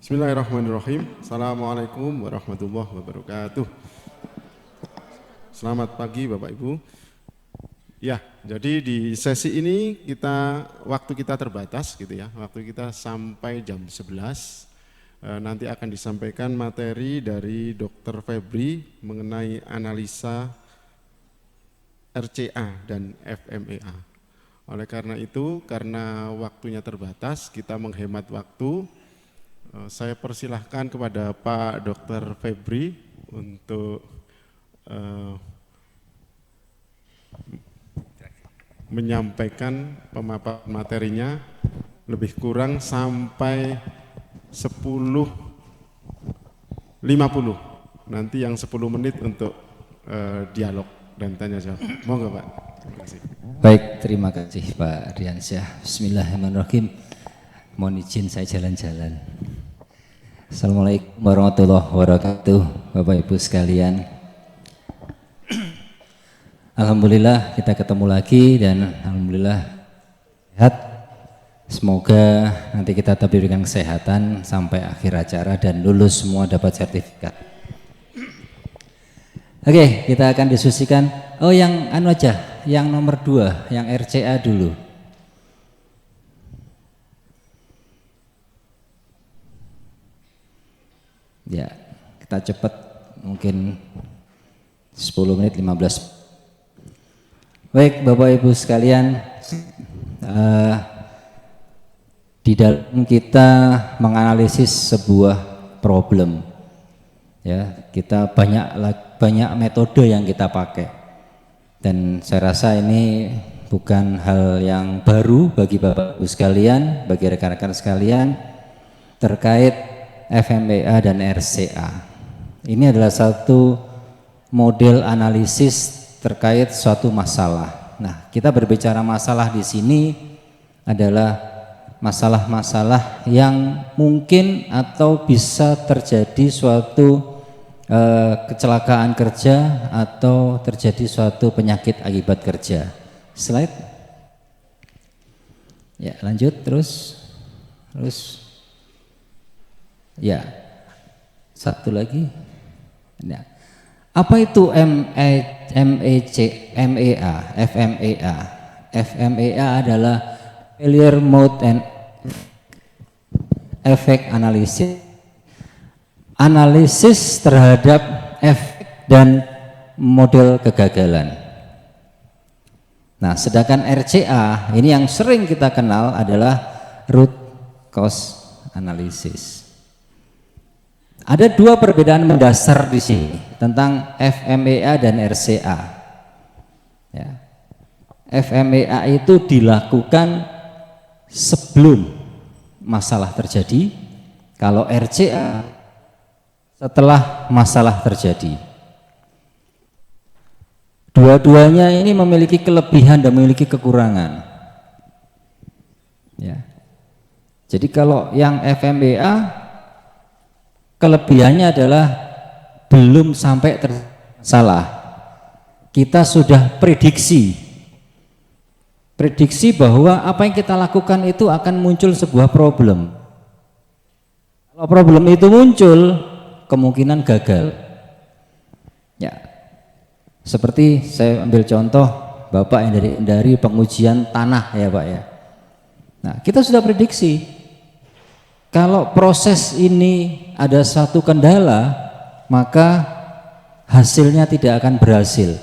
Bismillahirrahmanirrahim. Assalamualaikum warahmatullahi wabarakatuh. Selamat pagi Bapak Ibu. Ya, jadi di sesi ini waktu kita terbatas gitu ya. Waktu kita sampai jam 11. Nanti akan disampaikan materi dari Dr. Febri mengenai analisa RCA dan FMEA. Oleh karena itu, karena waktunya terbatas, kita menghemat waktu. Saya persilahkan kepada Pak Dr. Febri untuk menyampaikan pemaparan materinya, lebih kurang sampai 10.50. Nanti yang 10 menit untuk dialog dan tanya jawab. Monggo Pak. Terima kasih. Baik, terima kasih Pak Riansyah. Bismillahirrahmanirrahim. Mohon izin saya jalan-jalan. Assalamualaikum warahmatullahi wabarakatuh, Bapak Ibu sekalian. Alhamdulillah kita ketemu lagi dan alhamdulillah sehat. Semoga nanti kita tetap diberikan kesehatan sampai akhir acara dan lulus semua dapat sertifikat. Oke, kita akan diskusikan. Oh, yang aja, yang nomor 2, yang RCA dulu. Ya, kita cepat, mungkin 10 menit 15. Baik Bapak Ibu sekalian, di dalam kita menganalisis sebuah problem, ya kita banyak metode yang kita pakai, dan saya rasa ini bukan hal yang baru bagi Bapak Ibu sekalian, bagi rekan-rekan sekalian terkait FMEA dan RCA. Ini adalah satu model analisis terkait suatu masalah. Nah, kita berbicara masalah di sini adalah masalah-masalah yang mungkin atau bisa terjadi suatu kecelakaan kerja atau terjadi suatu penyakit akibat kerja. Slide. Ya, lanjut terus. Ya, satu lagi. Nah, apa itu FMEA? FMEA adalah failure mode and effect analysis. Analisis terhadap efek dan model kegagalan. Nah, sedangkan RCA ini yang sering kita kenal adalah root cause analysis. Ada dua perbedaan mendasar di sini tentang FMEA dan RCA. Ya. FMEA itu dilakukan sebelum masalah terjadi, kalau RCA setelah masalah terjadi. Dua-duanya ini memiliki kelebihan dan memiliki kekurangan. Ya. Jadi kalau yang FMEA kelebihannya adalah belum sampai tersalah. Kita sudah prediksi bahwa apa yang kita lakukan itu akan muncul sebuah problem. Kalau problem itu muncul, kemungkinan gagal. Ya, seperti saya ambil contoh Bapak yang dari pengujian tanah ya Pak ya. Nah, kita sudah prediksi kalau proses ini ada satu kendala, maka hasilnya tidak akan berhasil.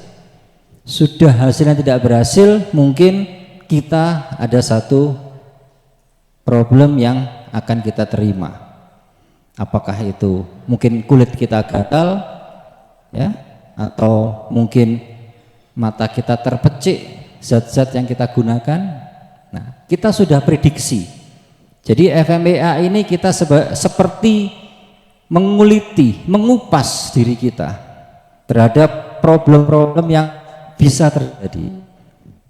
Sudah hasilnya tidak berhasil, mungkin kita ada satu problem yang akan kita terima. Apakah itu mungkin kulit kita gatal, ya, atau mungkin mata kita terpecik, zat-zat yang kita gunakan. Nah, kita sudah prediksi. Jadi FMEA ini kita seperti menguliti, mengupas diri kita terhadap problem-problem yang bisa terjadi.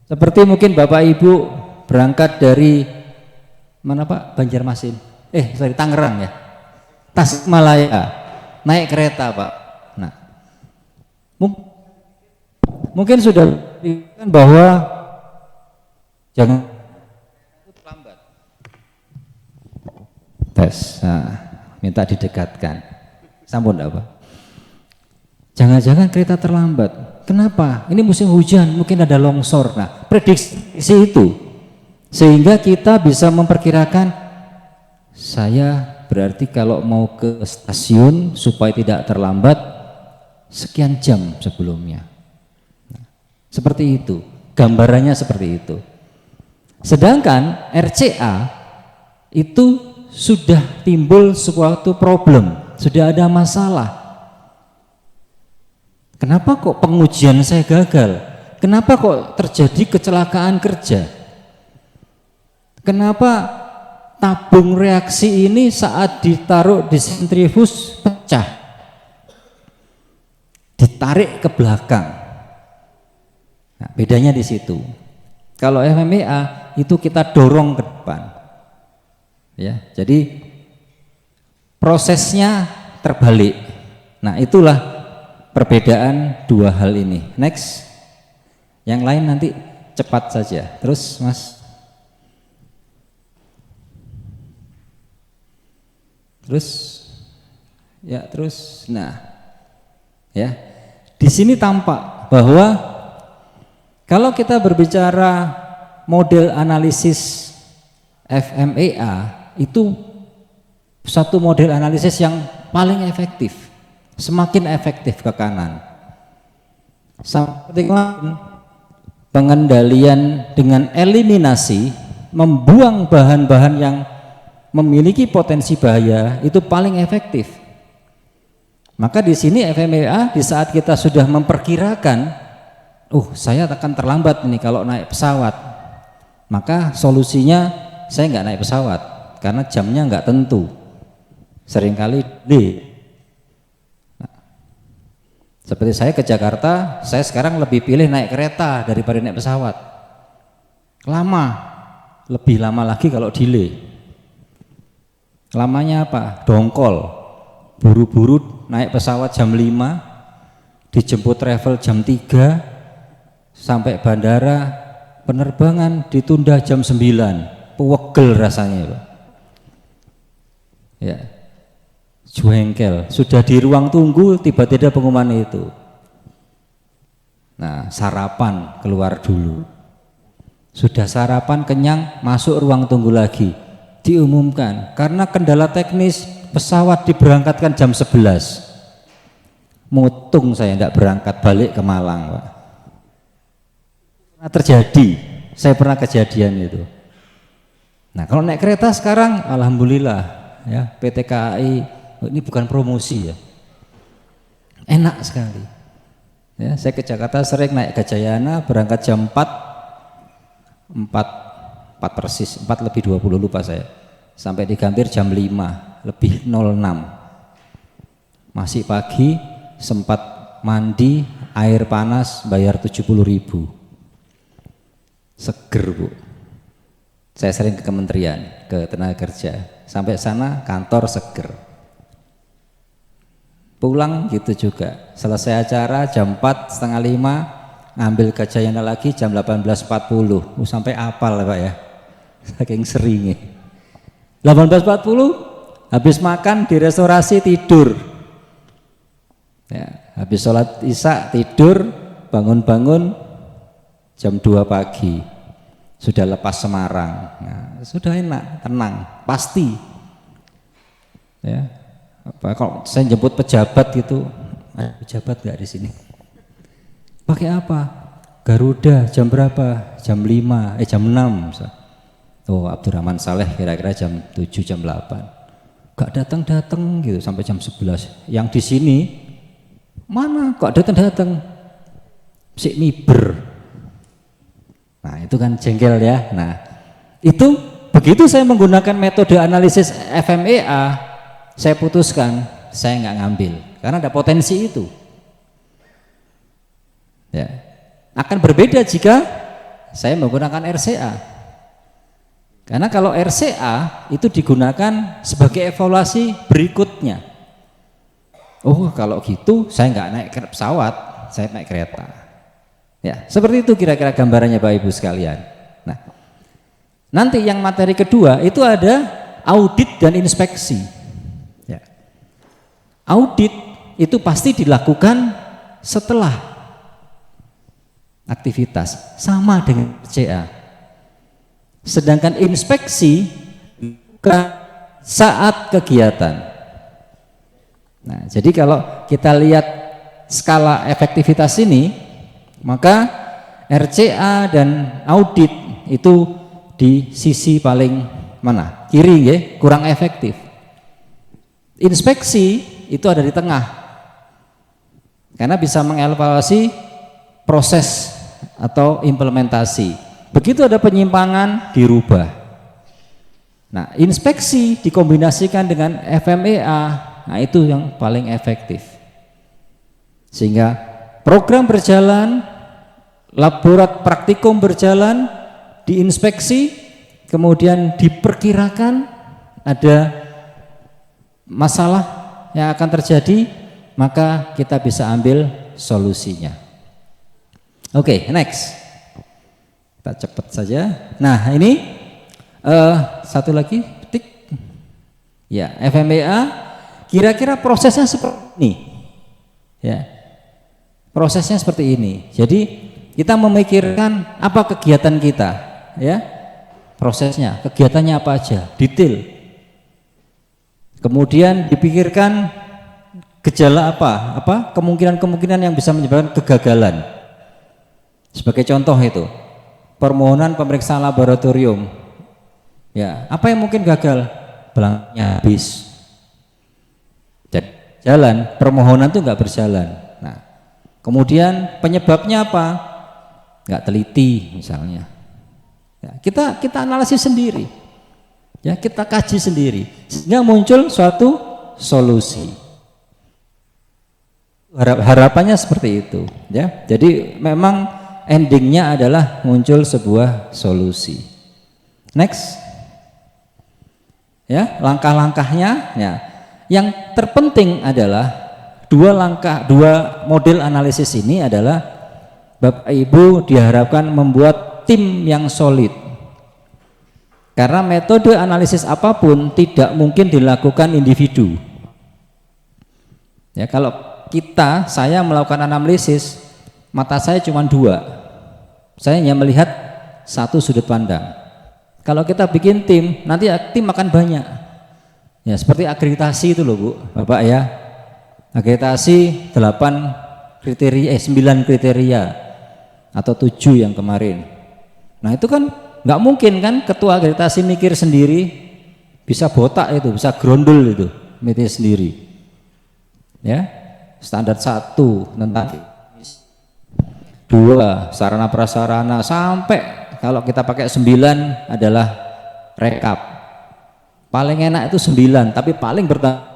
Seperti mungkin Bapak Ibu berangkat dari mana Pak? Banjarmasin. Tangerang ya. Tasikmalaya. Naik kereta Pak. Nah, mungkin sudah dikatakan bahwa jangan lambat. Tes. Nah, minta didekatkan. Sampun apa? Jangan-jangan kereta terlambat. Kenapa? Ini musim hujan, mungkin ada longsor. Nah, prediksi itu sehingga kita bisa memperkirakan saya berarti kalau mau ke stasiun supaya tidak terlambat sekian jam sebelumnya. Nah, seperti itu, gambarannya seperti itu. Sedangkan RCA itu sudah timbul suatu problem, sudah ada masalah. Kenapa kok pengujian saya gagal? Kenapa kok terjadi kecelakaan kerja? Kenapa tabung reaksi ini saat ditaruh di sentrifuge pecah? Ditarik ke belakang. Nah, bedanya di situ. Kalau FMEA itu kita dorong ke depan. Ya, jadi prosesnya terbalik. Nah, itulah perbedaan dua hal ini. Next. Yang lain nanti cepat saja. Terus, Mas. Terus. Nah. Ya. Di sini tampak bahwa kalau kita berbicara model analisis FMEA itu satu model analisis yang paling efektif, semakin efektif ke kanan. Seperti pengendalian dengan eliminasi, membuang bahan-bahan yang memiliki potensi bahaya itu paling efektif. Maka di sini FMEA di saat kita sudah memperkirakan saya akan terlambat ini kalau naik pesawat, maka solusinya saya nggak naik pesawat karena jamnya nggak tentu, seringkali seperti saya ke Jakarta, saya sekarang lebih pilih naik kereta daripada naik pesawat. Lebih lama lagi kalau delay. Lamanya apa? Dongkol, buru-buru naik pesawat jam 5, dijemput travel jam 3, sampai bandara penerbangan ditunda jam 9, pewegel rasanya Pak. Ya, jengkel, sudah di ruang tunggu tiba-tiba pengumuman itu. Nah, sarapan keluar dulu, sudah sarapan kenyang masuk ruang tunggu lagi, diumumkan karena kendala teknis pesawat diberangkatkan jam 11. Mutung saya tidak berangkat balik ke Malang Pak. Terjadi, saya pernah kejadian itu. Nah, kalau naik kereta sekarang alhamdulillah ya, PT KAI ini bukan promosi ya, enak sekali ya. Saya ke Jakarta sering naik Gajayana, berangkat jam 4 persis, 4 lebih 20 lupa saya, sampai di Gambir jam 5 lebih 06, masih pagi, sempat mandi air panas, bayar 70.000. Seger Bu. Saya sering ke kementerian, ke tenaga kerja, sampai sana kantor seger. Pulang gitu juga, selesai acara jam 4:30, ngambil Gajayana lagi jam 18.40. Sampai apal Pak ya, saking seringnya. 18.40 habis makan di restorasi tidur ya, habis sholat isya tidur, bangun-bangun jam 2 pagi sudah lepas Semarang. Nah, sudah enak, tenang, pasti ya. Kalau saya jemput pejabat gitu, pejabat nggak di sini, pakai apa? Garuda jam berapa? Jam 5, jam 6. Abdurrahman Saleh kira-kira jam 7, jam 8. Gak datang-datang gitu sampai jam 11. Yang di sini mana kok datang-datang? Si miber. Nah, itu kan jengkel ya. Nah, itu begitu saya menggunakan metode analisis FMEA, saya putuskan saya nggak ngambil karena ada potensi itu. Ya, akan berbeda jika saya menggunakan RCA. Karena kalau RCA itu digunakan sebagai evaluasi berikutnya. Kalau gitu saya nggak naik pesawat, saya naik kereta. Ya, seperti itu kira-kira gambarannya Bapak Ibu sekalian. Nah, nanti yang materi kedua itu ada audit dan inspeksi. Ya. Audit itu pasti dilakukan setelah aktivitas, sama dengan RCA. Sedangkan inspeksi ke saat kegiatan. Nah, jadi kalau kita lihat skala efektivitas ini, maka RCA dan audit itu di sisi paling mana? Kiri ya, kurang efektif. Inspeksi itu ada di tengah. Karena bisa mengevaluasi proses atau implementasi. Begitu ada penyimpangan dirubah. Nah, inspeksi dikombinasikan dengan FMEA, nah itu yang paling efektif. Sehingga program berjalan, laborat praktikum berjalan, diinspeksi, kemudian diperkirakan ada masalah yang akan terjadi, maka kita bisa ambil solusinya. Oke, next. Kita cepat saja. Nah, ini satu lagi, tik. Ya, FMEA kira-kira prosesnya seperti ini. Ya. Prosesnya seperti ini. Jadi kita memikirkan apa kegiatan kita, ya. Prosesnya, kegiatannya apa aja, detail. Kemudian dipikirkan gejala apa kemungkinan-kemungkinan yang bisa menyebabkan kegagalan. Sebagai contoh itu, permohonan pemeriksaan laboratorium. Ya, apa yang mungkin gagal? Belangnya habis. Jadi jalan, permohonan itu nggak berjalan. Nah, kemudian penyebabnya apa? Nggak teliti misalnya. Ya, kita analisis sendiri. Ya, kita kaji sendiri sehingga muncul suatu solusi. Harapannya seperti itu, ya. Jadi memang endingnya adalah muncul sebuah solusi. Next, ya, langkah-langkahnya. Ya, yang terpenting adalah dua model analisis ini adalah Bapak Ibu diharapkan membuat tim yang solid. Karena metode analisis apapun tidak mungkin dilakukan individu. Ya, kalau saya melakukan analisis, mata saya cuma dua. Saya hanya melihat satu sudut pandang. Kalau kita bikin tim, nanti tim akan banyak. Ya, seperti akreditasi itu loh Bu, Bapak ya. Akreditasi 9 kriteria atau 7 yang kemarin. Nah, itu kan nggak mungkin kan ketua akreditasi mikir sendiri, bisa botak itu, bisa grondol itu, mikir sendiri. Ya, standar 1 tentang 2 sarana prasarana, sampai kalau kita pakai 9 adalah rekap. Paling enak itu 9, tapi paling bertanggung.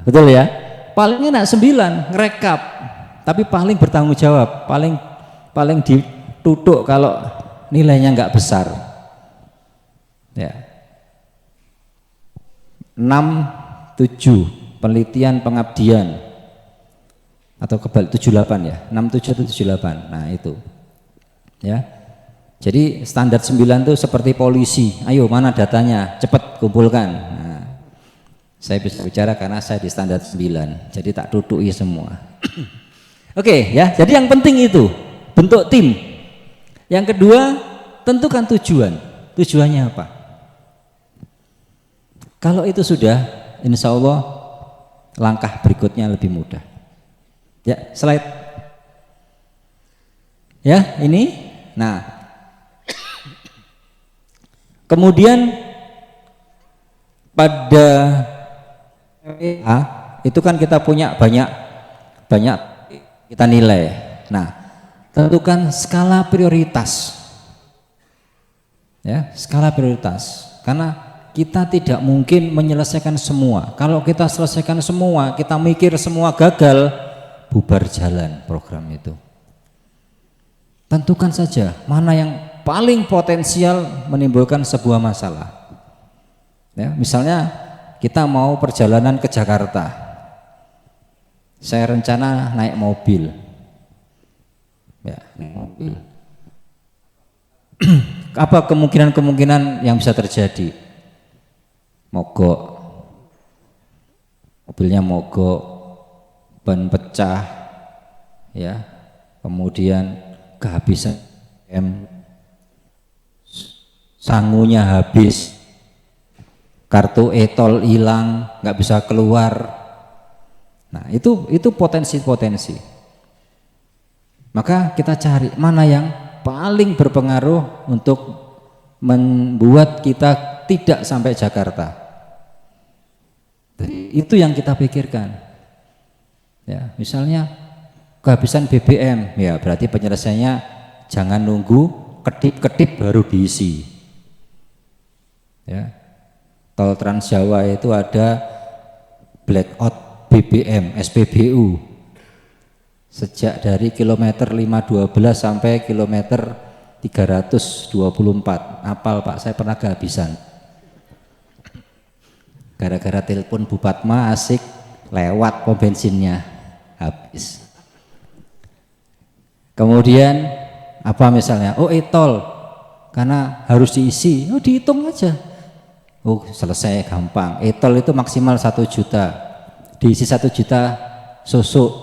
Betul ya? Paling enak 9 ngerekap, tapi paling bertanggung jawab, paling ditutup kalau nilainya nggak besar. Ya. 6, 7 penelitian pengabdian atau kebalik 78 ya, 67 atau 78. Nah, itu. Ya. Jadi standar 9 itu seperti polisi. Ayo, mana datanya? Cepat kumpulkan. Nah, saya bisa bicara karena saya di standar 9. Jadi tak tutupi semua. Oke, ya. Jadi yang penting itu bentuk tim. Yang kedua, tentukan tujuan. Tujuannya apa? Kalau itu sudah, insya Allah langkah berikutnya lebih mudah. Ya, slide. Ya, ini. Nah, kemudian pada itu kan kita punya banyak kita nilai. Nah, tentukan skala prioritas. Ya, skala prioritas. Karena kita tidak mungkin menyelesaikan semua. Kalau kita selesaikan semua, kita mikir semua gagal, bubar jalan program itu. Tentukan saja mana yang paling potensial menimbulkan sebuah masalah. Ya, misalnya kita mau perjalanan ke Jakarta. Saya rencana naik mobil. Ya, naik mobil. Apa kemungkinan-kemungkinan yang bisa terjadi? Mogok, mobilnya mogok, ban pecah, ya, kemudian kehabisan sangunya habis, kartu e-tol hilang, nggak bisa keluar. Nah, itu potensi-potensi. Maka kita cari mana yang paling berpengaruh untuk membuat kita tidak sampai Jakarta. Jadi, itu yang kita pikirkan. Ya, misalnya kehabisan BBM, ya berarti penyelesaiannya jangan nunggu kedip-kedip baru diisi. Ya, tol Trans Jawa itu ada blackout BBM, SPBU sejak dari kilometer 512 sampai kilometer 324. Apal Pak, saya pernah kehabisan. Gara-gara telepon Bu Padma asik lewat pom bensinnya habis. Kemudian apa misalnya? Oh, e-tol karena harus diisi, oh dihitung aja. Oh, selesai, gampang. E-tol itu maksimal 1 juta, diisi 1 juta susuk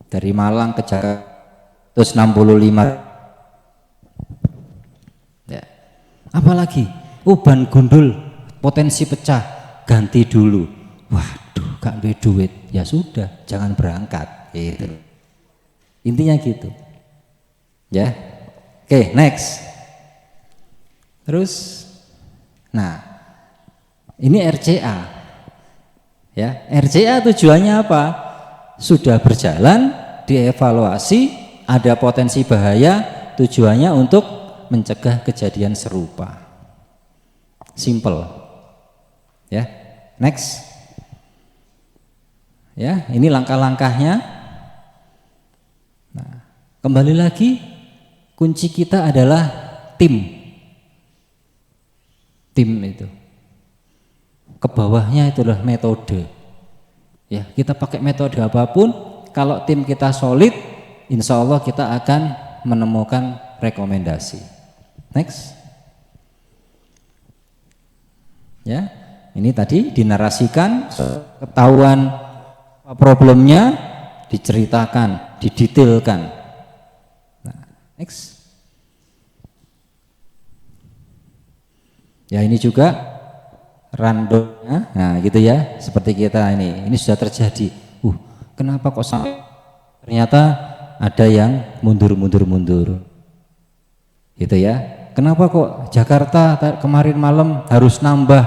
dari Malang ke Jakarta 165. Ya. Apalagi? Oh, ban gundul potensi pecah, ganti dulu. Waduh, gak ada duit, ya sudah, jangan berangkat. Gitu. Intinya gitu. Ya, oke, next. Terus, nah, ini RCA. Ya, RCA tujuannya apa? Sudah berjalan, dievaluasi, ada potensi bahaya, tujuannya untuk mencegah kejadian serupa. Simple. Ya, next. Ya, ini langkah-langkahnya. Nah, kembali lagi, kunci kita adalah tim. Tim itu. Ke bawahnya itulah metode. Ya, kita pakai metode apapun, kalau tim kita solid, insya Allah kita akan menemukan rekomendasi. Next. Ya, ini tadi dinarasikan, ketahuan problemnya, diceritakan, didetailkan. Nah, next. Ya, ini juga randomnya, nah gitu ya, seperti kita ini sudah terjadi. Kenapa kok sampai ternyata ada yang mundur, gitu ya? Kenapa kok Jakarta kemarin malam harus nambah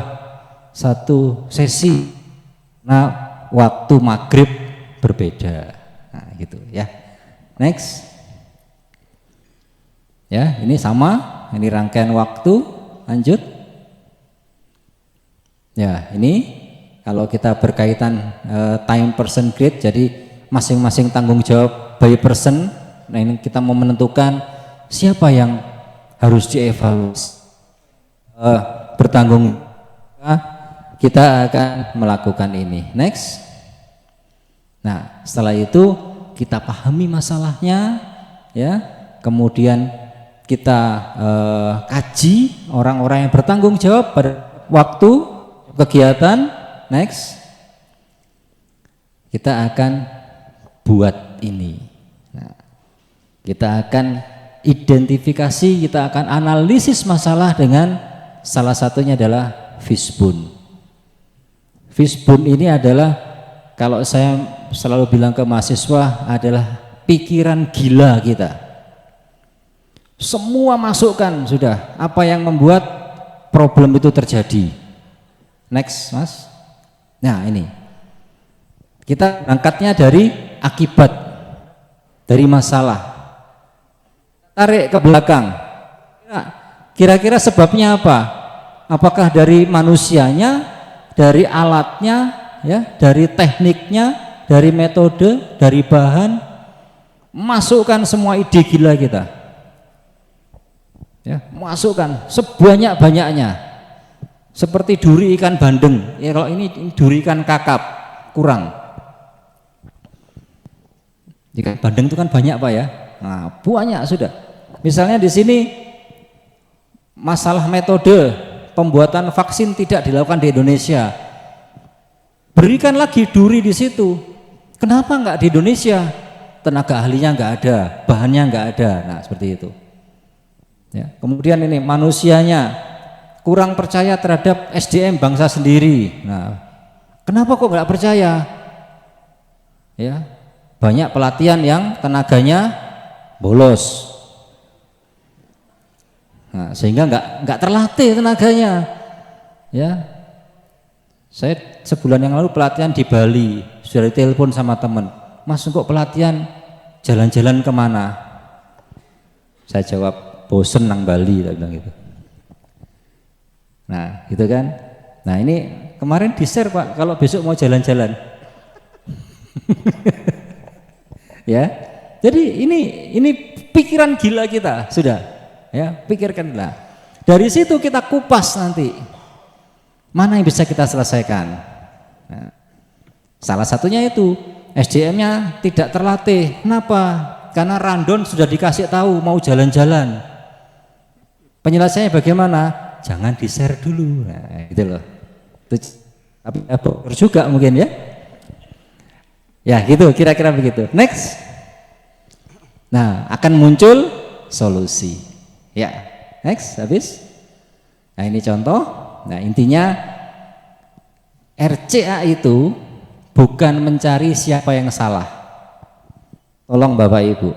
1 sesi? Nah, waktu maghrib berbeda, nah gitu ya. Next. Ya, ini sama, ini rangkaian waktu, lanjut. Ya, ini kalau kita berkaitan time person grid, jadi masing-masing tanggung jawab by person. Nah, ini kita mau menentukan siapa yang harus dievaluasi, bertanggung. Kita akan melakukan ini. Next. Nah, setelah itu kita pahami masalahnya, ya. Kemudian kita kaji orang-orang yang bertanggung jawab pada waktu kegiatan. Next. Kita akan buat ini. Nah, kita akan identifikasi, kita akan analisis masalah dengan salah satunya adalah fishbone. Fishbone ini adalah, kalau saya selalu bilang ke mahasiswa, adalah pikiran gila kita. Semua masukkan sudah, apa yang membuat problem itu terjadi. Next, Mas. Nah, ini kita berangkatnya dari akibat, dari masalah, tarik ke belakang. Kira-kira sebabnya apa? Apakah dari manusianya, dari alatnya, ya, dari tekniknya, dari metode, dari bahan? Masukkan semua ide gila kita, ya, masukkan sebanyak-banyaknya. Seperti duri ikan bandeng, ya, kalau ini duri ikan kakap kurang. Ikan bandeng itu kan banyak Pak ya. Nah, banyak sudah. Misalnya di sini masalah metode pembuatan vaksin tidak dilakukan di Indonesia. berikan lagi duri di situ. Kenapa nggak di Indonesia? Tenaga ahlinya nggak ada, bahannya nggak ada. Nah seperti itu. Ya. Kemudian ini manusianya kurang percaya terhadap SDM bangsa sendiri. Nah, kenapa kok nggak percaya? Ya, banyak pelatihan yang tenaganya bolos. Nah, sehingga nggak terlatih tenaganya. Ya, saya sebulan yang lalu pelatihan di Bali, sudah ditelepon sama teman, Mas kok pelatihan jalan-jalan kemana? Saya jawab bosen nang Bali, saya bilang gitu. Nah, gitu kan. Nah ini kemarin di-share Pak, kalau besok mau jalan-jalan. Ya, jadi ini pikiran gila kita sudah. Ya, pikirkanlah. Dari situ kita kupas nanti. Mana yang bisa kita selesaikan? Nah, salah satunya itu SDM-nya tidak terlatih. Kenapa? Karena random sudah dikasih tahu mau jalan-jalan. Penyelesaiannya bagaimana? Jangan di-share dulu. Nah, gitu loh. Tapi juga mungkin ya. Ya, gitu kira-kira begitu. Next. Nah, akan muncul solusi. Ya. Next, habis. Nah, ini contoh. Nah, intinya RCA itu bukan mencari siapa yang salah. Tolong Bapak Ibu.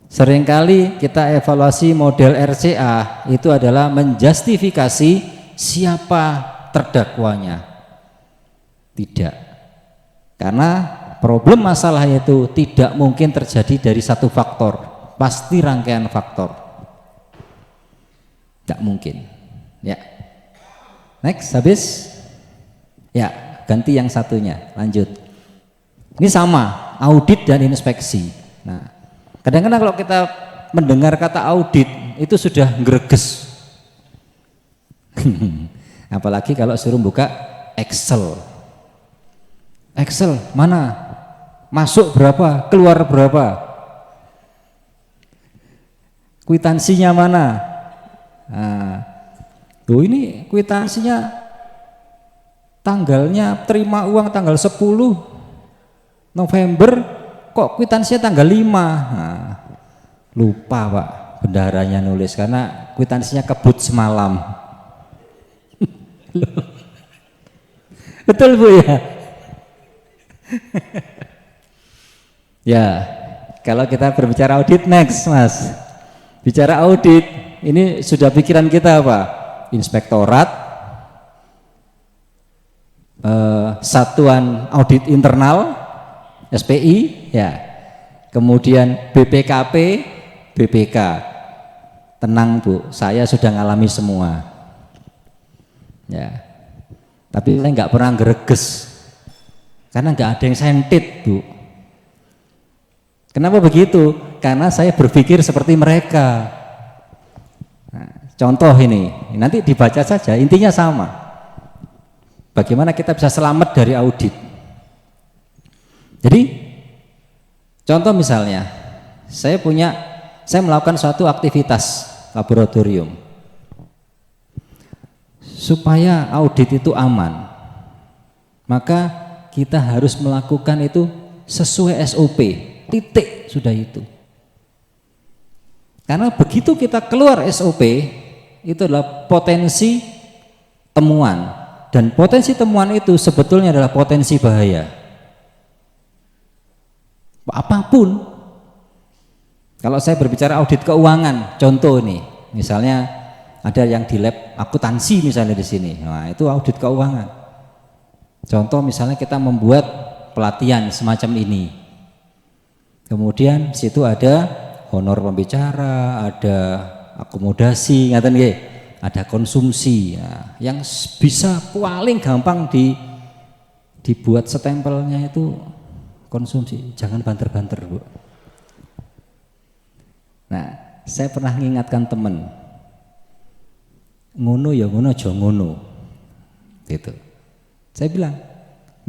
Seringkali kita evaluasi model RCA itu adalah menjustifikasi siapa terdakwanya. Tidak. Karena problem masalah itu tidak mungkin terjadi dari satu faktor, pasti rangkaian faktor. Tidak mungkin. Ya. Next, habis. Ya, ganti yang satunya, lanjut. Ini sama, audit dan inspeksi. Nah, kadang-kadang kalau kita mendengar kata audit itu sudah greges. Apalagi kalau suruh buka Excel. Excel mana? Masuk berapa? Keluar berapa? Kwitansinya mana? Nah, tuh ini kwitansinya tanggalnya terima uang tanggal 10 November kok kwitansinya tanggal 5. Nah, lupa Pak bendaharanya nulis karena kwitansinya kebut semalam. Betul Bu ya? Ya, kalau kita berbicara audit next Mas. Bicara audit, ini sudah pikiran kita apa? Inspektorat, Satuan Audit Internal, SPI, ya. Kemudian BPKP, BPK. Tenang Bu, saya sudah ngalami semua. Ya. Tapi saya nggak pernah greges. Karena nggak ada yang sentit Bu. Kenapa begitu? Karena saya berpikir seperti mereka. Nah, contoh ini, nanti dibaca saja, intinya sama. Bagaimana kita bisa selamat dari audit? Jadi, contoh misalnya, saya melakukan suatu aktivitas laboratorium supaya audit itu aman. Maka kita harus melakukan itu sesuai SOP. Titik sudah itu. Karena begitu kita keluar SOP itu adalah potensi temuan dan potensi temuan itu sebetulnya adalah potensi bahaya. Apapun. Kalau saya berbicara audit keuangan, contoh nih, misalnya ada yang di lab akuntansi misalnya di sini, nah itu audit keuangan. Contoh misalnya kita membuat pelatihan semacam ini. Kemudian situ ada honor pembicara, ada akomodasi, ngaten nggih, ada konsumsi. Nah, yang bisa paling gampang dibuat stempelnya itu konsumsi, jangan banter-banter Bu. Nah, saya pernah mengingatkan teman, ngono ya ngono, aja ngono, gitu. Saya bilang,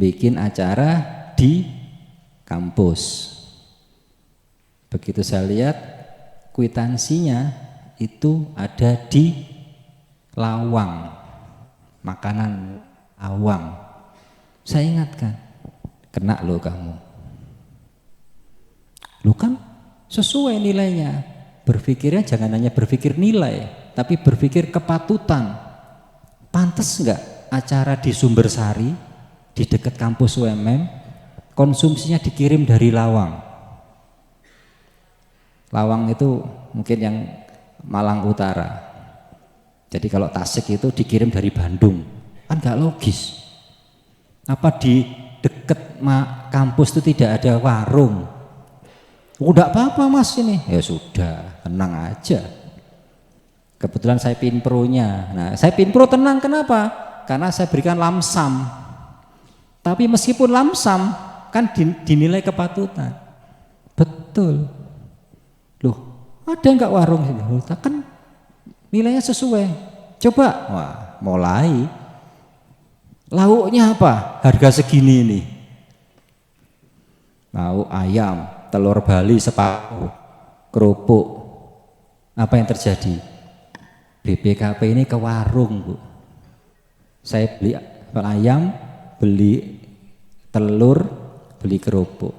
bikin acara di kampus. Begitu saya lihat kwitansinya itu ada di lawang, makanan awang. Saya ingatkan, kena lo kamu. Lo kan sesuai nilainya. Berpikirnya jangan hanya berpikir nilai, tapi berpikir kepatutan. Pantas enggak acara di Sumbersari, di dekat kampus UMM, konsumsinya dikirim dari Lawang. Lawang itu mungkin yang Malang Utara. Jadi kalau Tasik itu dikirim dari Bandung, kan enggak logis. Apa di dekat kampus itu tidak ada warung? Udah apa-apa mas ini, ya sudah, tenang aja. Kebetulan saya pinpronya. Nah, saya pinpro tenang, kenapa? Karena saya berikan lamsam. Tapi meskipun lamsam, kan dinilai kepatutan. Betul. Loh, ada enggak warung sini? Kan nilainya sesuai. Coba, wah, mulai. Lauknya apa? Harga segini ini. Lauk ayam, telur Bali separuh, kerupuk. Apa yang terjadi? BPKP ini ke warung, Bu. Saya beli ayam, beli telur, beli kerupuk.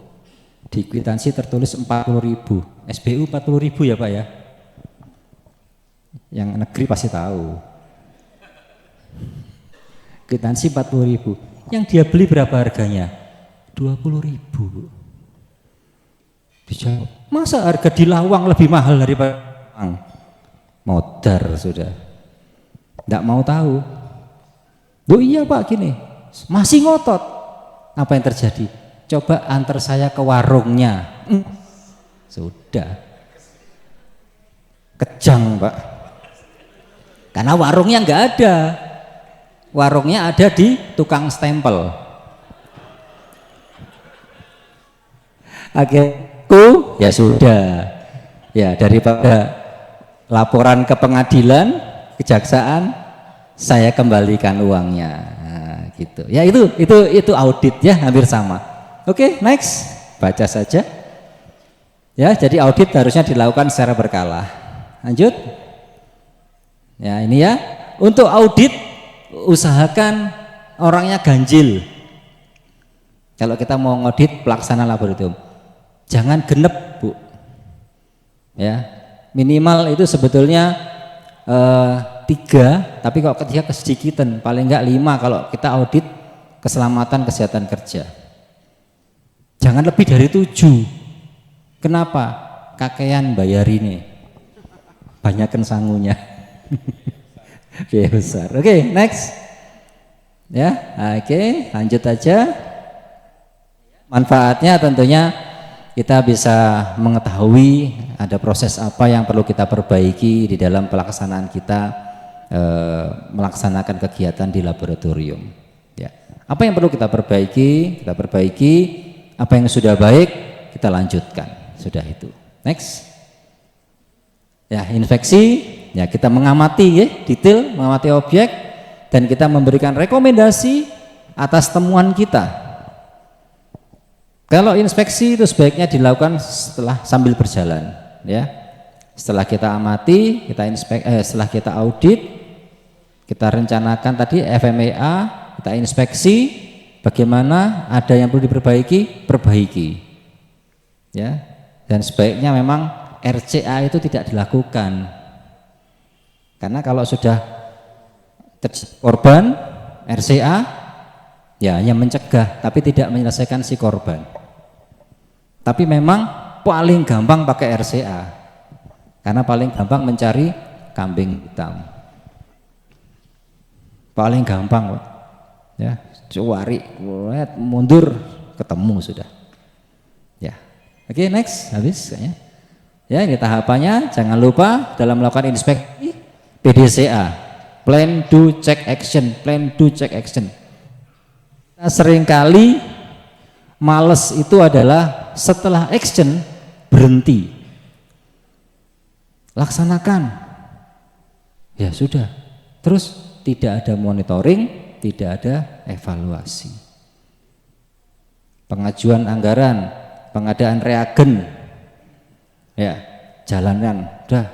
Di kwitansi tertulis 40.000. SBU 40.000 ya Pak ya? Yang negeri pasti tahu. Kwitansi 40.000. Yang dia beli berapa harganya? 20.000. Dijawab, masa harga di Lawang lebih mahal daripada Lawang? Modar sudah. Tidak mau tahu. Loh iya Pak gini, masih ngotot. Apa yang terjadi? Coba antar saya ke warungnya. Sudah. Kejang Pak. Karena warungnya nggak ada. Warungnya ada di tukang stempel. Akhirku ya sudah. Ya daripada laporan ke pengadilan, kejaksaan, saya kembalikan uangnya. Nah, gitu. Ya itu audit ya, hampir sama. Oke, next. Baca saja. Ya, jadi audit harusnya dilakukan secara berkala. Lanjut. Ya, ini ya. Untuk audit usahakan orangnya ganjil. Kalau kita mau ngaudit pelaksana laboratorium, jangan genep, Bu. Ya, minimal itu sebetulnya 3, tapi kalau ketiga kesedikitan, paling enggak 5 kalau kita audit keselamatan kesehatan kerja. Jangan lebih dari 7. Kenapa? Kakean bayar ini, banyakan sangunya. Biaya besar. Oke, next. Ya, oke, lanjut aja. Manfaatnya tentunya kita bisa mengetahui ada proses apa yang perlu kita perbaiki di dalam pelaksanaan kita melaksanakan kegiatan di laboratorium. Ya. Apa yang perlu kita perbaiki, apa yang sudah baik, kita lanjutkan. Sudah itu. Next. Ya, infeksi, ya kita mengamati ya, detail, mengamati objek, dan kita memberikan rekomendasi atas temuan kita. Kalau inspeksi itu sebaiknya dilakukan sambil berjalan, ya. Setelah kita amati, setelah kita audit, kita rencanakan tadi FMEA, kita inspeksi, bagaimana ada yang perlu diperbaiki, perbaiki, ya. Dan sebaiknya memang RCA itu tidak dilakukan, karena kalau sudah korban RCA, ya hanya mencegah, tapi tidak menyelesaikan si korban. Tapi memang paling gampang pakai RCA, karena paling gampang mencari kambing hitam. Paling gampang, Pak. Ya, cari, mundur, ketemu sudah. Ya, oke, next, habis kayaknya. Ya, ini tahapannya. Jangan lupa dalam melakukan inspeksi PDCA, Plan Do Check Action, Plan Do Check Action. Nah, seringkali males itu adalah setelah action berhenti, laksanakan, ya sudah, terus tidak ada monitoring, tidak ada evaluasi. Pengajuan anggaran, pengadaan reagen, ya jalanan, udah,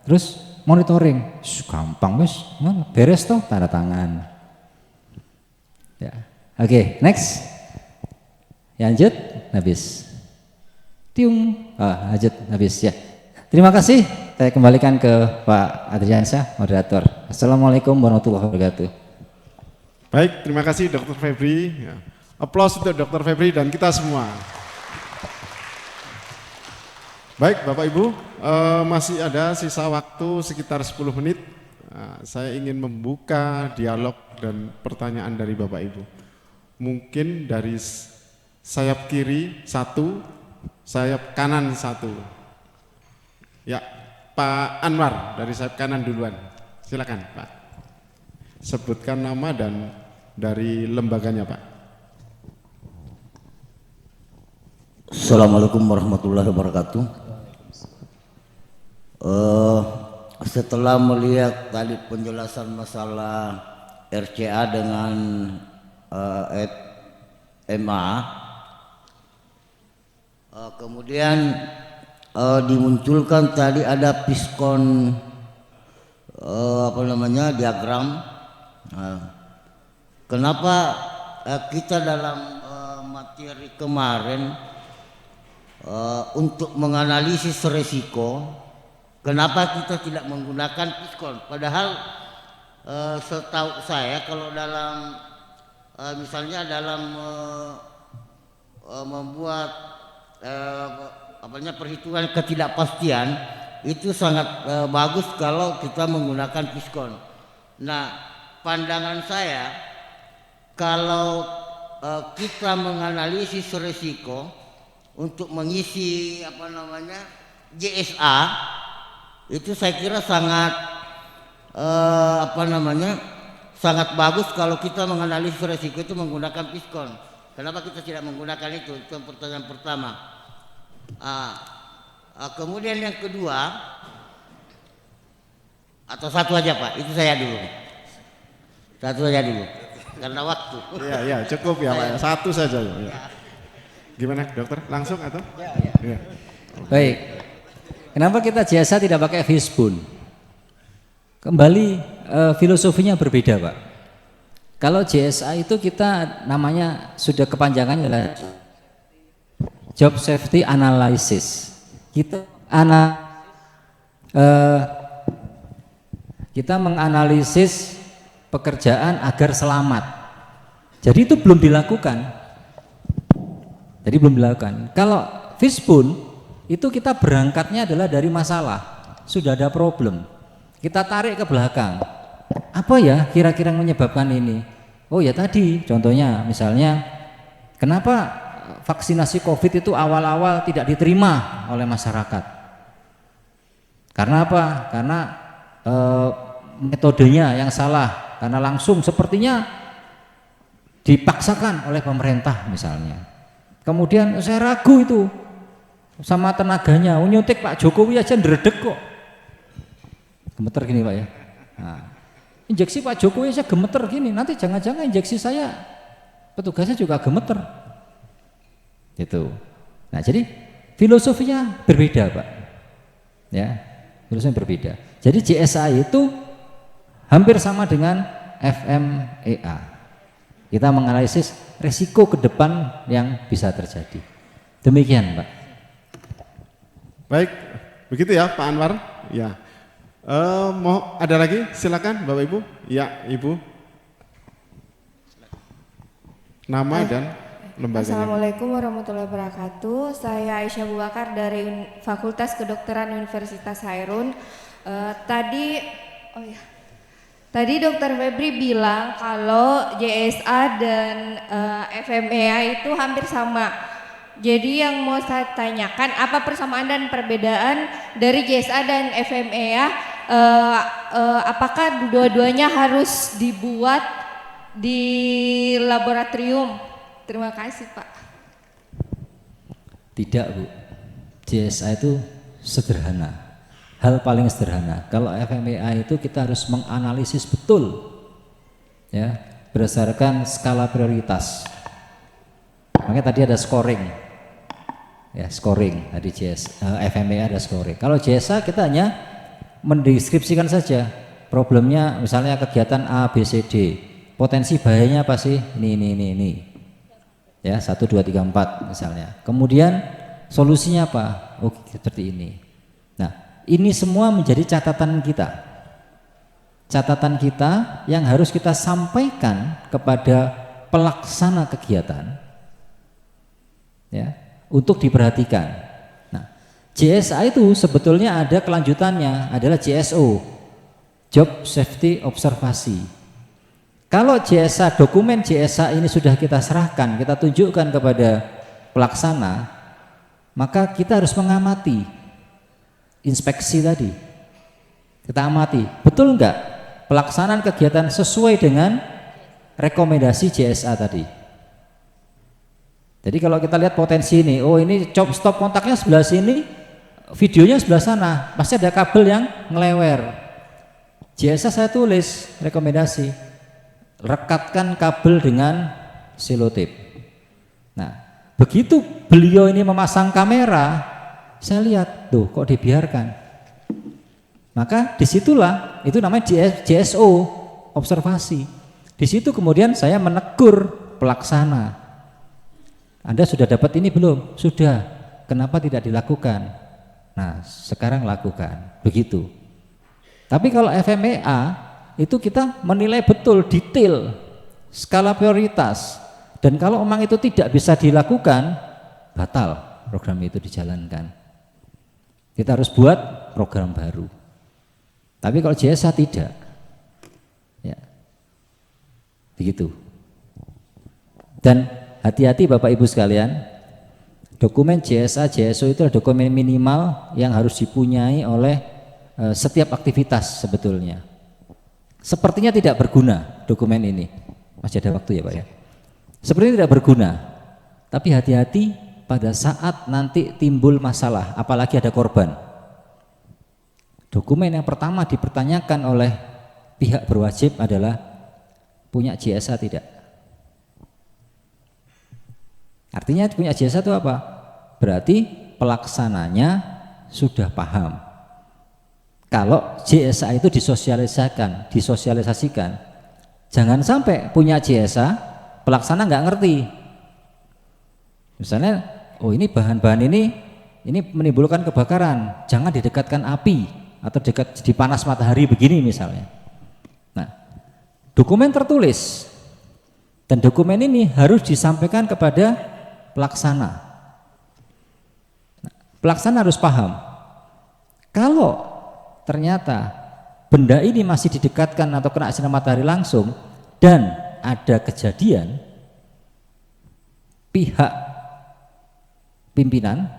terus monitoring, gampang wes, beres toh, tanda tangan. Ya, Oke, next. Ya, lanjut, habis. Tiung, lanjut, habis ya. Terima kasih. Saya kembalikan ke Pak Adriansyah, moderator. Assalamualaikum warahmatullahi wabarakatuh. Baik, terima kasih Dr. Febri. Ya. Aplaus untuk Dr. Febri dan kita semua. Baik, Bapak Ibu, masih ada sisa waktu sekitar 10 menit. Saya ingin membuka dialog dan pertanyaan dari Bapak Ibu. Mungkin dari sayap kiri satu, sayap kanan satu. Ya, Pak Anwar dari sayap kanan duluan. Silakan, Pak. Sebutkan nama dan dari lembaganya, Pak. Assalamualaikum warahmatullahi wabarakatuh. Setelah melihat tadi penjelasan masalah RCA dengan FMA, kemudian dimunculkan tadi ada piskon diagram. Kenapa kita dalam materi kemarin untuk menganalisis resiko, kenapa kita tidak menggunakan piskon? Padahal setahu saya kalau dalam misalnya dalam membuat perhitungan ketidakpastian itu sangat bagus kalau kita menggunakan piskon. Nah, pandangan saya kalau kita menganalisis risiko untuk mengisi JSA itu saya kira sangat sangat bagus kalau kita menganalisis risiko itu menggunakan piskon. Kenapa kita tidak menggunakan itu? Itu pertanyaan pertama. Kemudian yang kedua, atau satu aja Pak, itu saya dulu. Satu saja dulu, karena waktu. Iya, cukup ya Pak. Satu saja ya. Gimana dokter? Langsung atau? Ya. Baik. Kenapa kita jasa tidak pakai fishbone? Kembali filosofinya berbeda Pak. Kalau JSA itu kita namanya sudah kepanjangannya adalah Job Safety Analysis. Kita menganalisis pekerjaan agar selamat. Jadi itu belum dilakukan. Kalau fishbone itu kita berangkatnya adalah dari masalah, sudah ada problem. Kita tarik ke belakang. Apa ya kira-kira yang menyebabkan ini? Oh ya tadi contohnya misalnya kenapa vaksinasi COVID itu awal-awal tidak diterima oleh masyarakat? Karena apa? Karena metodenya yang salah, karena langsung sepertinya dipaksakan oleh pemerintah misalnya. Kemudian saya ragu itu sama tenaganya, nyuntik Pak Jokowi aja ndredeg kok. Gemeter gini Pak ya. Nah, injeksi Pak Jokowi aja gemeter gini, nanti jangan-jangan injeksi saya petugasnya juga gemeter. Gitu. Nah, jadi filosofinya berbeda, Pak. Ya, filosofinya berbeda. Jadi JSA itu hampir sama dengan FMEA. Kita menganalisis resiko ke depan yang bisa terjadi. Demikian, Pak. Baik, begitu ya Pak Anwar. Ya. Mau ada lagi? Silakan Bapak Ibu. Ya, Ibu. Nama dan lembaganya. Assalamualaikum warahmatullahi wabarakatuh. Saya Aisyah Abu Bakar dari Fakultas Kedokteran Universitas Hairun. Tadi Dr. Febri bilang kalau JSA dan FMEA itu hampir sama. Jadi yang mau saya tanyakan, apa persamaan dan perbedaan dari JSA dan FMEA? Apakah dua-duanya harus dibuat di laboratorium? Terima kasih Pak. Tidak Bu, JSA itu sederhana, hal paling sederhana. Kalau FMEA itu kita harus menganalisis betul, ya, berdasarkan skala prioritas. Makanya tadi ada scoring, ya scoring. Tadi FMEA ada scoring. Kalau JSA kita hanya mendeskripsikan saja problemnya, misalnya kegiatan A, B, C, D. potensi bahayanya apa sih? Ini. Ya, 1, 2, 3, 4 misalnya. Kemudian solusinya apa? Oh, seperti ini. Nah, ini semua menjadi catatan kita. Catatan kita yang harus kita sampaikan kepada pelaksana kegiatan, ya, untuk diperhatikan. Nah, JSA itu sebetulnya ada kelanjutannya, adalah JSO, Job Safety Observasi. Kalau JSA, dokumen JSA ini sudah kita serahkan, kita tunjukkan kepada pelaksana, maka kita harus mengamati inspeksi tadi. Kita amati, betul enggak pelaksanaan kegiatan sesuai dengan rekomendasi JSA tadi. Jadi kalau kita lihat potensi ini, oh ini stop kontaknya sebelah sini, videonya sebelah sana, pasti ada kabel yang ngelewer. JSA saya tulis rekomendasi, rekatkan kabel dengan selotip. Nah, begitu beliau ini memasang kamera, saya lihat, tuh kok dibiarkan. Maka disitulah, itu namanya JSO, observasi. Di situ kemudian saya menegur pelaksana. Anda sudah dapat ini belum? Sudah. Kenapa tidak dilakukan? Nah, sekarang lakukan. Begitu. Tapi kalau FMEA itu kita menilai betul, detail, skala prioritas. Dan kalau memang itu tidak bisa dilakukan, batal program itu dijalankan. Kita harus buat program baru. Tapi kalau JSA tidak, ya, begitu. Dan hati-hati Bapak Ibu sekalian, dokumen JSA, JSO itu adalah dokumen minimal yang harus dipunyai oleh setiap aktivitas sebetulnya. Sepertinya tidak berguna dokumen ini, masih ada waktu ya Pak ya. Sepertinya tidak berguna, tapi hati-hati pada saat nanti timbul masalah, apalagi ada korban. Dokumen yang pertama dipertanyakan oleh pihak berwajib adalah punya JSA tidak. Artinya punya JSA itu apa? Berarti pelaksananya sudah paham. Kalau JSA itu disosialisasikan. Jangan sampai punya JSA, pelaksana nggak ngerti. Misalnya, oh ini bahan-bahan ini menimbulkan kebakaran, jangan didekatkan api. Atau dekat di panas matahari begini misalnya. Nah, dokumen tertulis dan dokumen ini harus disampaikan kepada pelaksana. Nah, pelaksana harus paham. Kalau ternyata benda ini masih didekatkan atau kena sinar matahari langsung dan ada kejadian, pihak pimpinan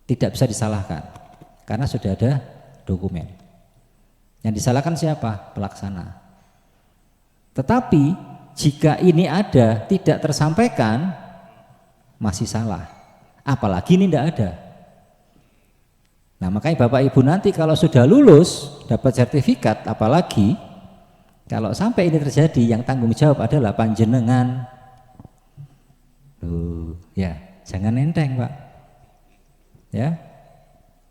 tidak bisa disalahkan. Karena sudah ada dokumen. Yang disalahkan siapa? Pelaksana. Tetapi jika ini ada tidak tersampaikan, masih salah. Apalagi ini tidak ada. Nah, makanya Bapak Ibu nanti kalau sudah lulus dapat sertifikat, apalagi kalau sampai ini terjadi, yang tanggung jawab adalah panjenengan. Ya, jangan enteng Pak. Ya.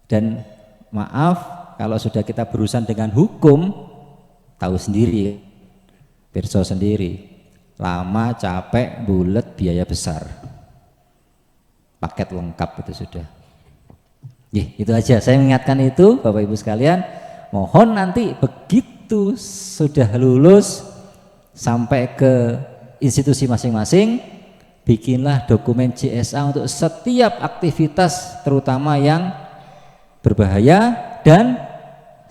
Dan maaf kalau sudah kita berurusan dengan hukum, tahu sendiri, pirsa sendiri, lama, capek, bulet, biaya besar, paket lengkap itu sudah. Itu aja saya mengingatkan itu Bapak Ibu sekalian. Mohon nanti begitu sudah lulus sampai ke institusi masing-masing, bikinlah dokumen JSA untuk setiap aktivitas terutama yang berbahaya dan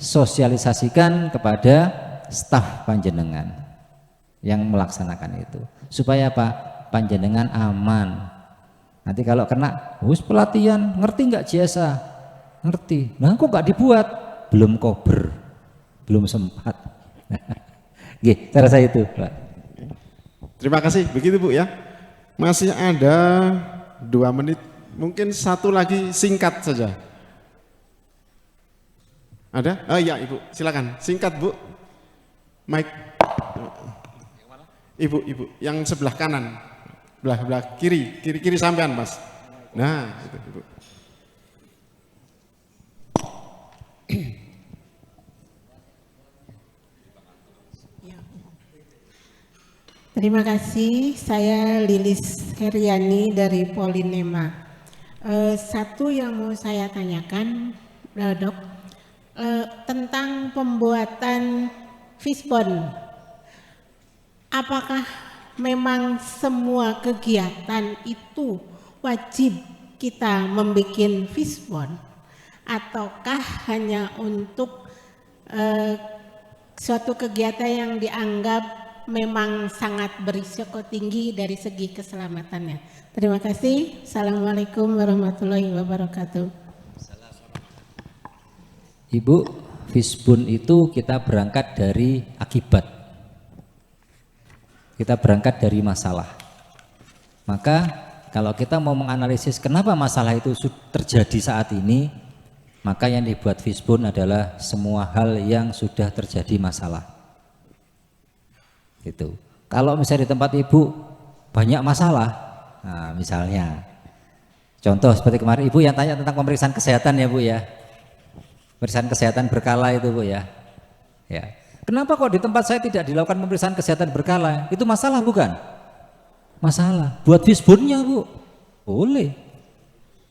sosialisasikan kepada staf panjenengan yang melaksanakan itu supaya apa? Panjenengan aman. Nanti kalau kena pelatihan, ngerti nggak JSA? Ngerti. Nah kok nggak dibuat? Belum kober, belum sempat. Saya rasa itu Pak. Terima kasih. Begitu Bu ya. Masih ada 2 menit, mungkin satu lagi singkat saja. Ada? Oh iya Ibu, silakan. Singkat Bu. Mike. Ibu, yang sebelah kanan, belah kiri sampean Mas. Nah, itu Ibu. Terima kasih, saya Lilis Heriani dari Polinema. Satu yang mau saya tanyakan, Dok, tentang pembuatan fishbone. Apakah memang semua kegiatan itu wajib kita membuat fishbone? Ataukah hanya untuk suatu kegiatan yang dianggap memang sangat berisiko tinggi dari segi keselamatannya? Terima kasih. Assalamualaikum warahmatullahi wabarakatuh. Ibu, fishbone itu kita berangkat dari akibat. Kita berangkat dari masalah. Maka kalau kita mau menganalisis kenapa masalah itu terjadi saat ini, maka yang dibuat fishbone adalah semua hal yang sudah terjadi masalah. Gitu. Kalau misalnya di tempat ibu banyak masalah, nah misalnya contoh seperti kemarin ibu yang tanya tentang pemeriksaan kesehatan ya Bu ya, pemeriksaan kesehatan berkala itu Bu ya. Ya, kenapa kok di tempat saya tidak dilakukan pemeriksaan kesehatan berkala? Itu masalah bukan? Masalah. Buat fishbone-nya Bu, boleh.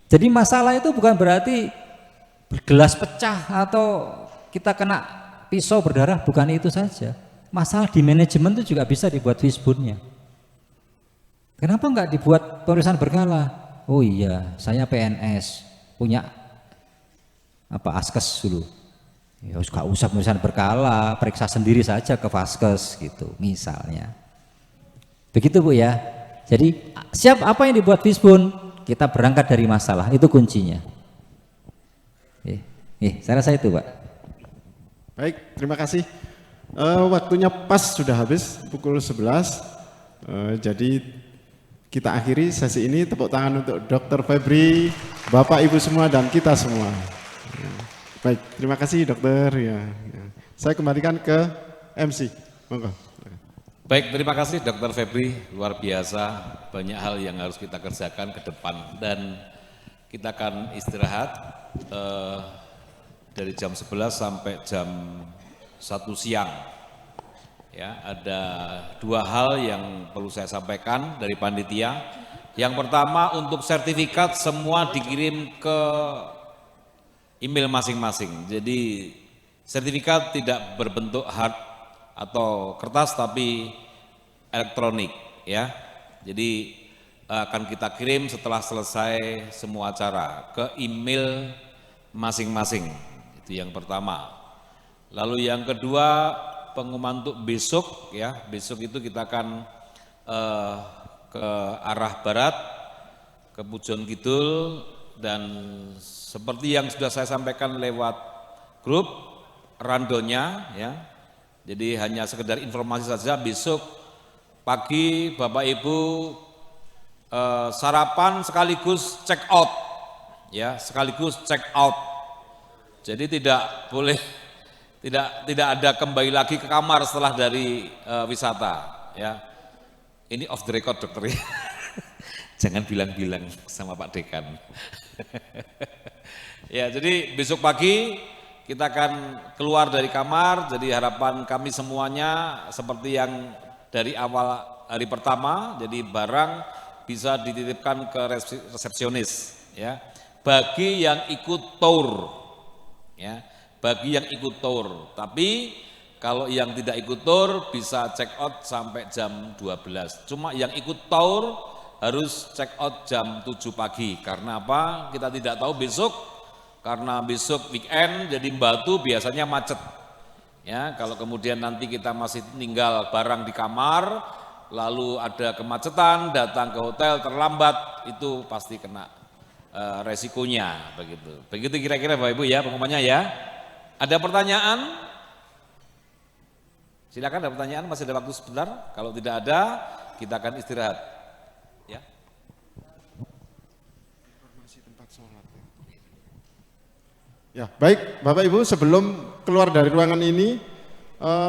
Jadi masalah itu bukan berarti gelas pecah atau kita kena pisau berdarah, bukan itu saja. Masalah di manajemen itu juga bisa dibuat fishbone-nya. Kenapa enggak dibuat pemeriksaan berkala? Oh iya, saya PNS, punya askes dulu. Ya enggak usah pemeriksaan berkala, periksa sendiri saja ke vaskes gitu, misalnya. Begitu Bu ya. Jadi siap apa yang dibuat fishbone, kita berangkat dari masalah, itu kuncinya. Saya rasa itu Pak. Baik, terima kasih. Waktunya pas sudah habis pukul 11. Jadi kita akhiri sesi ini. Tepuk tangan untuk Dr. Febri, Bapak Ibu semua dan kita semua. Baik, terima kasih dokter. Ya. Saya kembalikan ke MC. Monggo. Baik, terima kasih Dr. Febri, luar biasa. Banyak hal yang harus kita kerjakan ke depan dan kita akan istirahat dari jam 11 sampai jam 1 siang. Ya, ada 2 hal yang perlu saya sampaikan dari panitia. Yang pertama, untuk sertifikat semua dikirim ke email masing-masing. Jadi sertifikat tidak berbentuk hard atau kertas tapi elektronik ya. Jadi akan kita kirim setelah selesai semua acara ke email masing-masing. Itu yang pertama. Lalu yang kedua, pengumuman untuk besok ya. Besok itu kita akan ke arah barat, ke Pujon Kidul, dan seperti yang sudah saya sampaikan lewat grup randonya ya. Jadi hanya sekedar informasi saja, besok pagi Bapak Ibu sarapan sekaligus check out ya, sekaligus check out. Jadi tidak boleh tidak ada kembali lagi ke kamar setelah dari wisata ya. Ini off the record dokter ya. Jangan bilang-bilang sama Pak Dekan. Ya, jadi besok pagi kita akan keluar dari kamar. Jadi harapan kami semuanya seperti yang dari awal hari pertama, jadi barang bisa dititipkan ke resepsionis ya. Bagi yang ikut tour ya, bagi yang ikut tour. Tapi kalau yang tidak ikut tour bisa check out sampai jam 12. Cuma yang ikut tour harus check out jam 7 pagi. Karena apa? Kita tidak tahu besok, karena besok weekend jadi Batu biasanya macet. Ya, kalau kemudian nanti kita masih tinggal barang di kamar, lalu ada kemacetan, datang ke hotel terlambat, itu pasti kena resikonya begitu. Begitu kira-kira Bapak Ibu ya pengumumannya ya. Ada pertanyaan? Silakan, ada pertanyaan, masih ada waktu sebentar. Kalau tidak ada, kita akan istirahat. Ya. Ya, baik Bapak Ibu, sebelum keluar dari ruangan ini,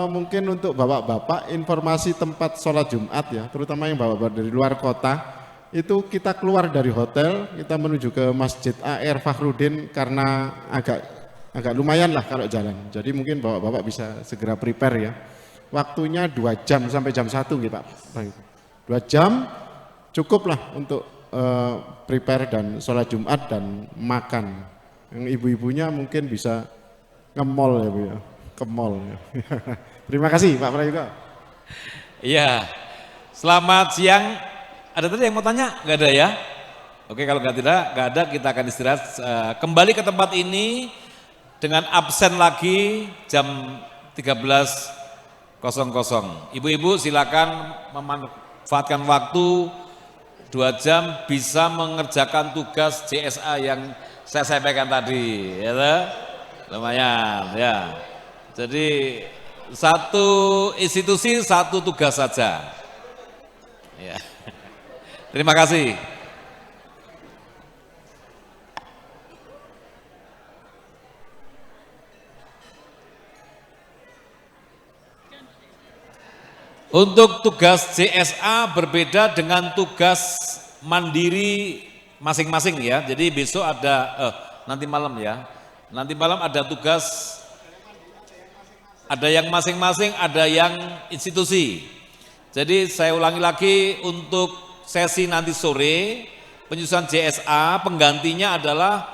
mungkin untuk bapak-bapak informasi tempat sholat Jumat ya, terutama yang bapak-bapak dari luar kota, itu kita keluar dari hotel, kita menuju ke Masjid AR Fakhrudin karena agak lumayan lah kalau jalan. Jadi mungkin bapak-bapak bisa segera prepare ya. waktunya 2 jam sampai jam 1 gitu Pak. 2 jam cukuplah untuk prepare dan sholat Jumat dan makan. Yang ibu-ibunya mungkin bisa nge-mall ya Bu ya, ke mall. Terima kasih Pak Prayoga. Iya, selamat siang. Ada tadi yang mau tanya? Nggak ada ya? Oke, kalau nggak ada, kita akan istirahat. Kembali ke tempat ini dengan absen lagi jam 13.00. Ibu-ibu silakan memanfaatkan waktu 2 jam bisa mengerjakan tugas JSA yang saya sampaikan tadi, ya toh? Lumayan, ya. Jadi satu institusi satu tugas saja. Ya. Terima kasih. Untuk tugas JSA berbeda dengan tugas mandiri masing-masing ya. Jadi besok ada, nanti malam ya. Nanti malam ada tugas, ada yang masing-masing, ada yang institusi. Jadi saya ulangi lagi untuk sesi nanti sore, penyusunan JSA penggantinya adalah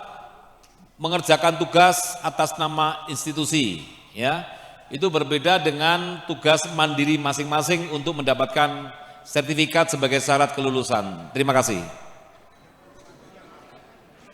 mengerjakan tugas atas nama institusi ya. Itu berbeda dengan tugas mandiri masing-masing untuk mendapatkan sertifikat sebagai syarat kelulusan. Terima kasih.